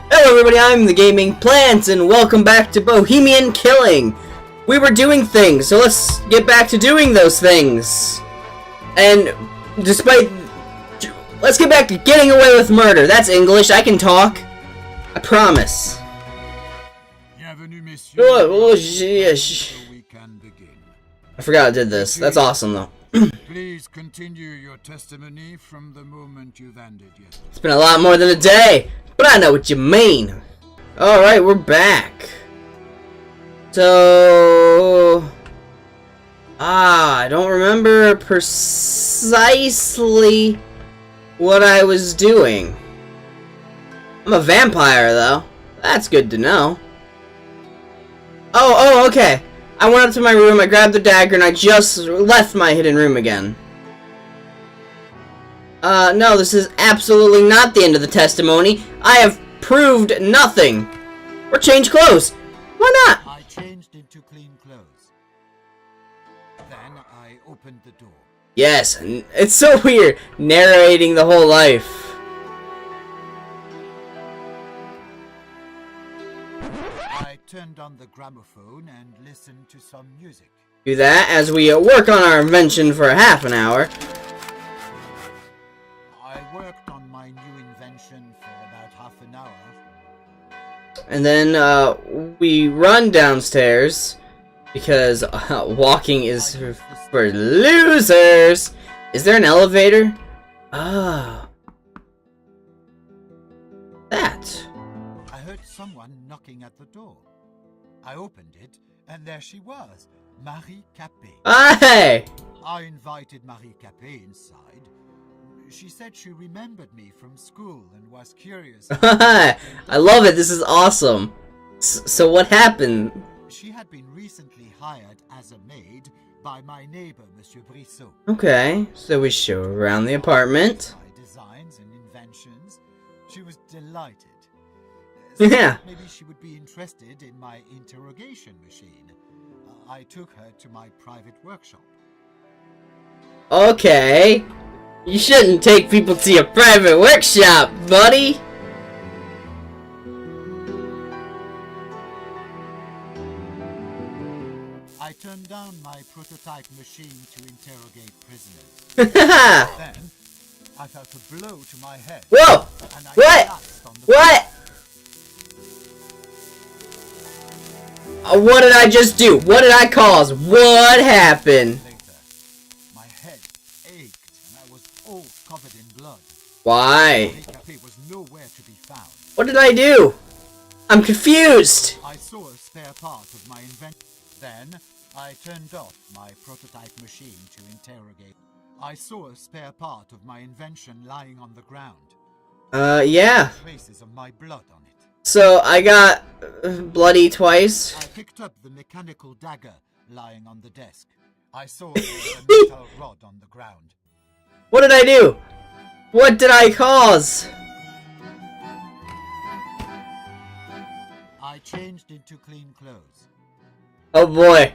Hello everybody, I'm TheGamingPlant, and welcome back to Bohemian Killing. We were doing things, so let's get back to doing those things. And let's get back to getting away with murder. That's English, I can talk. I promise. Bienvenue, messieurs. I forgot I did this. That's awesome though. Please continue your testimony from the moment you landed yesterday. It's been a lot more than a day, but I know what you mean. Alright, we're back. So... I don't remember precisely what I was doing. I'm a vampire, though. That's good to know. Oh, okay. I went up to my room, I grabbed the dagger, and I just left my hidden room again. No, this is absolutely not the end of the testimony. I have proved nothing. Or changed clothes. Why not? I changed into clean clothes. Then I opened the door. Yes, it's so weird, narrating the whole life. I turned on the gramophone and listened to some music. Do that as we work on our invention for half an hour. I worked on my new invention for about half an hour. And then we run downstairs because walking is for losers. Is there an elevator? Ah. That. I heard someone knocking at the door. I opened it, and there she was, Marie Capet. Hey! I invited Marie Capet inside. She said she remembered me from school and was curious. I love it. This is awesome. So what happened? She had been recently hired as a maid by my neighbor, Monsieur Brissot. Okay, so we show her around the apartment. My designs and inventions. She was delighted. Yeah. Maybe she would be interested in my interrogation machine. I took her to my private workshop. Okay. You shouldn't take people to your private workshop, buddy. I turned down my prototype machine to interrogate prisoners. Then, I felt a blow to my head. Whoa! And I What? collapsed on the What? What did I just do? What did I cause? What happened? Later, my head ached and I was all covered in blood. Why? Marie Capet was nowhere to be found. What did I do? I'm confused. I saw a spare part of my invention. Then, I turned off my prototype machine to interrogate. I saw a spare part of my invention lying on the ground. Yeah. Traces of my blood on it. So I got bloody twice. I picked up the mechanical dagger lying on the desk. I saw a metal rod on the ground. What did I do? What did I cause? I changed into clean clothes. Oh boy.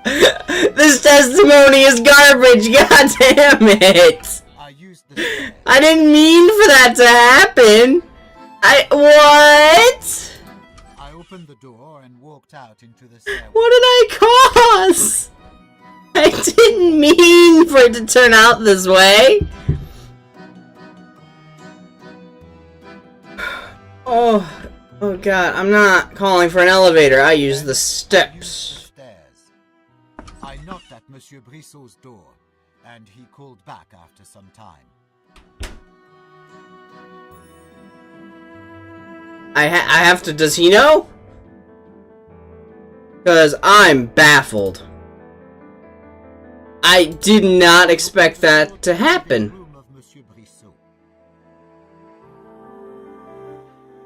This testimony is garbage. God damn it. I used the stairs. I didn't mean for that to happen. What? I opened the door and walked out into the stairway. What did I cause? I didn't mean for it to turn out this way. Oh god, I'm not calling for an elevator. I use the steps. I knocked at Monsieur Brissot's door, and he called back after some time. I have to. Does he know? Because I'm baffled. I did not expect that to happen.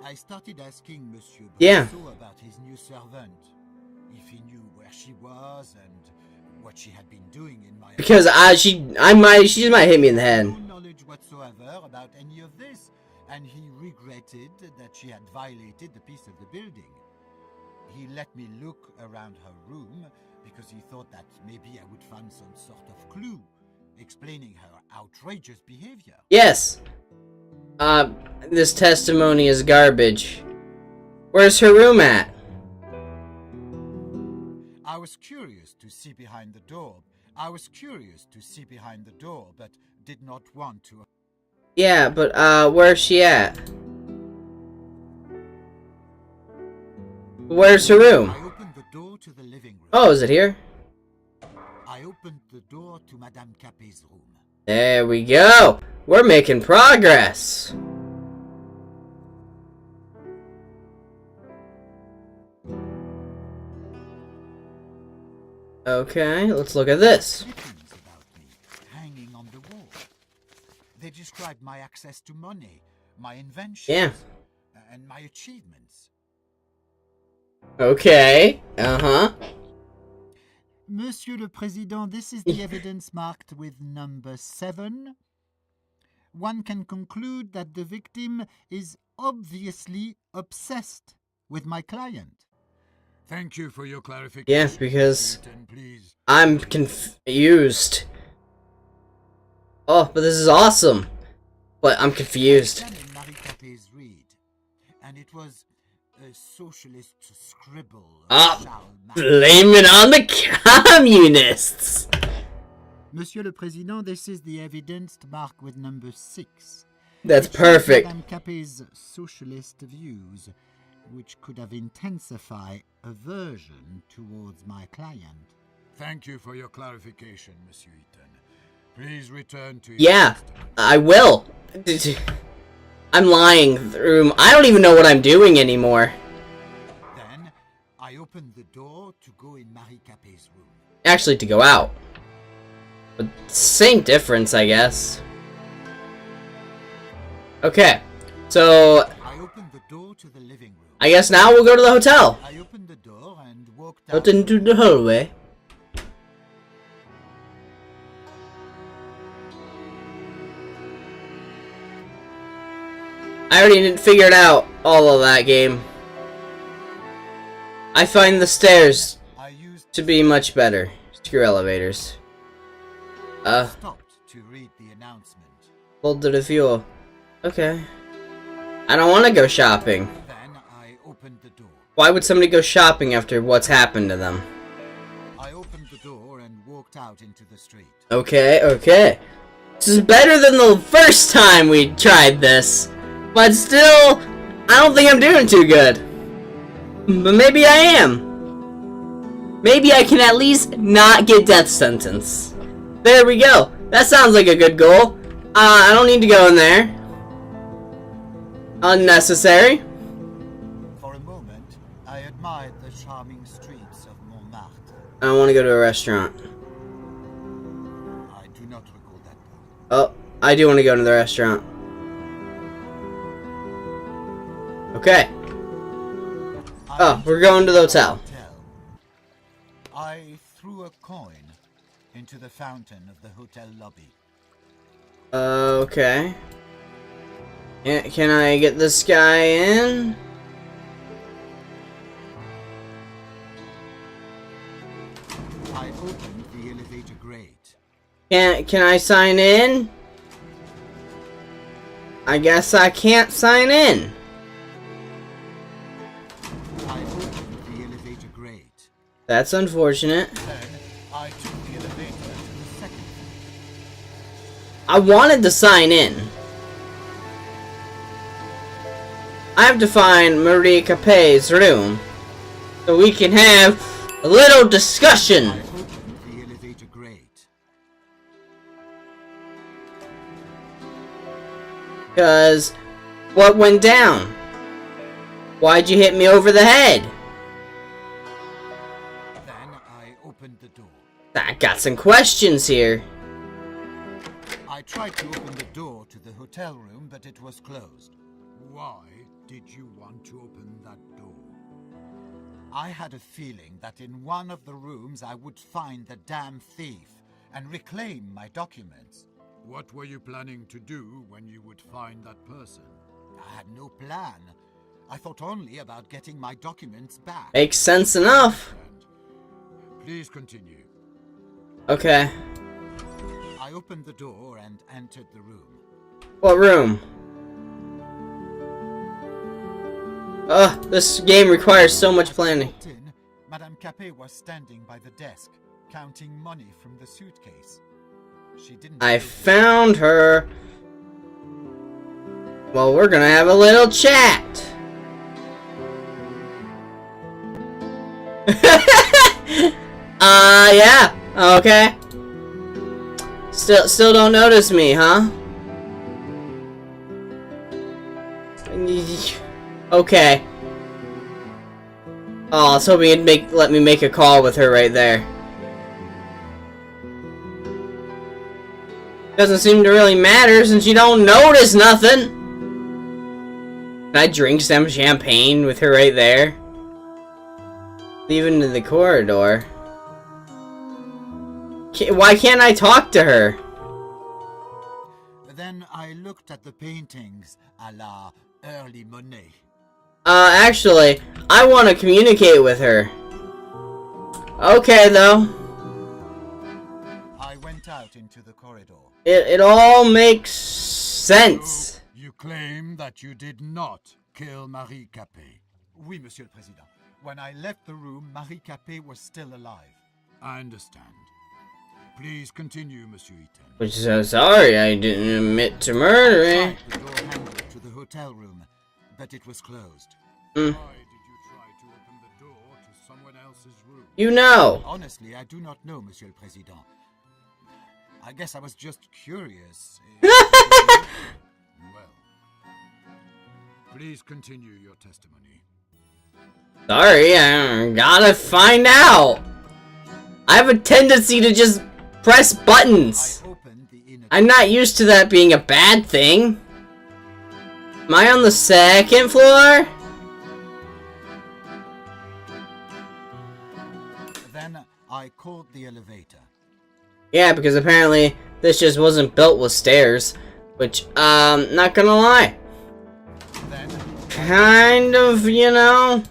I started asking Monsieur Brissot about his new servant, if he knew where she was and what she had been doing in my because she might hit me in the head. No knowledge whatsoever about any of this, and he regretted that she had violated the peace of the building. He let me look around her room because he thought that maybe I would find some sort of clue explaining her outrageous behavior. Yes. This testimony is garbage. Where's her room at? I was curious to see behind the door. But did not want to. Yeah, but, where's she at? Where's her room? I opened the door to the living room. Oh, is it here? I opened the door to Madame Capet's room. There we go! We're making progress! Okay, let's look at this. Clippings about me hanging on the wall. They describe my access to money, my inventions, and my achievements. Okay, uh-huh. Monsieur le Président, this is the evidence marked with number 7. One can conclude that the victim is obviously obsessed with my client. Thank you for your clarification. Yeah, because Please. I'm confused. Oh, but this is awesome. But I'm confused. Marie Capet's read, and it was a socialist scribble. Blame it on the communists! Monsieur le Président, this is the evidence marked with number 6. That's perfect. Madame Capet's socialist views, which could have intensified aversion towards my client. Thank you for your clarification, Monsieur Eaton. Please return to your testimony. I will. I'm lying through. I don't even know what I'm doing anymore. Then I opened the door to go in Marie Capet's room. Actually, to go out. But same difference, I guess. Okay, so I opened the door to the living room. I guess now we'll go to the hotel. I opened the door and walked Out out into the hallway. I already didn't figure it out, all of that game. I find the stairs to be much better. Screw elevators. stopped to read the announcement. Hold the fuel. Okay. I don't want to go shopping. Then I opened the door. Why would somebody go shopping after what's happened to them? I opened the door and walked out into the street. Okay, okay. This is better than the first time we tried this. But still, I don't think I'm doing too good. But maybe I am. Maybe I can at least not get death sentence. There we go. That sounds like a good goal. I don't need to go in there. Unnecessary. For a moment, I admired the charming streets of Montmartre. I don't want to go to a restaurant. I do not recall that part. Oh, I do want to go to the restaurant. Okay. Oh, we're going to the hotel. I threw a coin into the fountain of the hotel lobby. Okay. Can I get this guy in? I opened the elevator grate. Can I sign in? I guess I can't sign in. I opened the elevator grate. That's unfortunate. Then I took the elevator to the second floor. I wanted to sign in. I have to find Marie Capet's room so we can have a little discussion. I opened the elevator grate. Because what went down? Why'd you hit me over the head? Then I opened the door. I got some questions here. I tried to open the door to the hotel room, but it was closed. Why did you want to open that door? I had a feeling that in one of the rooms I would find the damn thief and reclaim my documents. What were you planning to do when you would find that person? I had no plan. I thought only about getting my documents back. Makes sense enough. Please continue. Okay. I opened the door and entered the room. What room? Ugh, this game requires so much planning. Walked in, Madame Capet was standing by the desk, counting money from the suitcase. She didn't. I found her. Well, we're gonna have a little chat. Yeah. Okay. Still don't notice me, huh? Okay. Oh, I was hoping it'd let me make a call with her right there. Doesn't seem to really matter since you don't notice nothing. Can I drink some champagne with her right there? Leave into the corridor. Why can't I talk to her? Then I looked at the paintings a la early Monet. Actually, I want to communicate with her. Okay, though. I went out into the corridor. It all makes sense. So, you claim that you did not kill Marie Capet? Oui, Monsieur le Président. When I left the room, Marie Capet was still alive. I understand. Please continue, Monsieur Eaton. Which is so sorry I didn't admit to murdering. I tried the door handle to the hotel room, but it was closed. Mm. Why did you try to open the door to someone else's room? You know. Honestly, I do not know, Monsieur le Président. I guess I was just curious. Well, please continue your testimony. Sorry, I gotta find out. I have a tendency to just press buttons. I'm not used to that being a bad thing. Am I on the second floor? Then I called the elevator. Yeah, because apparently this just wasn't built with stairs. Which, not gonna lie. Then, Kind of, you know.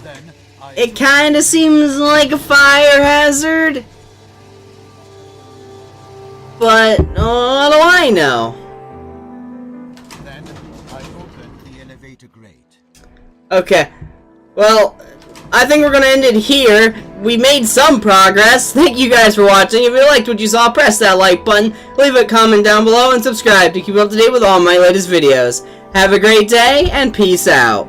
then It kinda seems like a fire hazard. But, what do I know? Then I opened the elevator grate. Okay. Well, I think we're gonna end it here. We made some progress. Thank you guys for watching. If you liked what you saw, press that like button, leave a comment down below, and subscribe to keep up to date with all my latest videos. Have a great day, and peace out.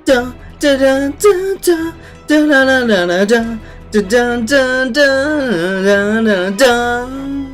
Dun, dun, dun, dun, dun, dun, dun, dun, dun, dun. Dun dun dun dun dun dun.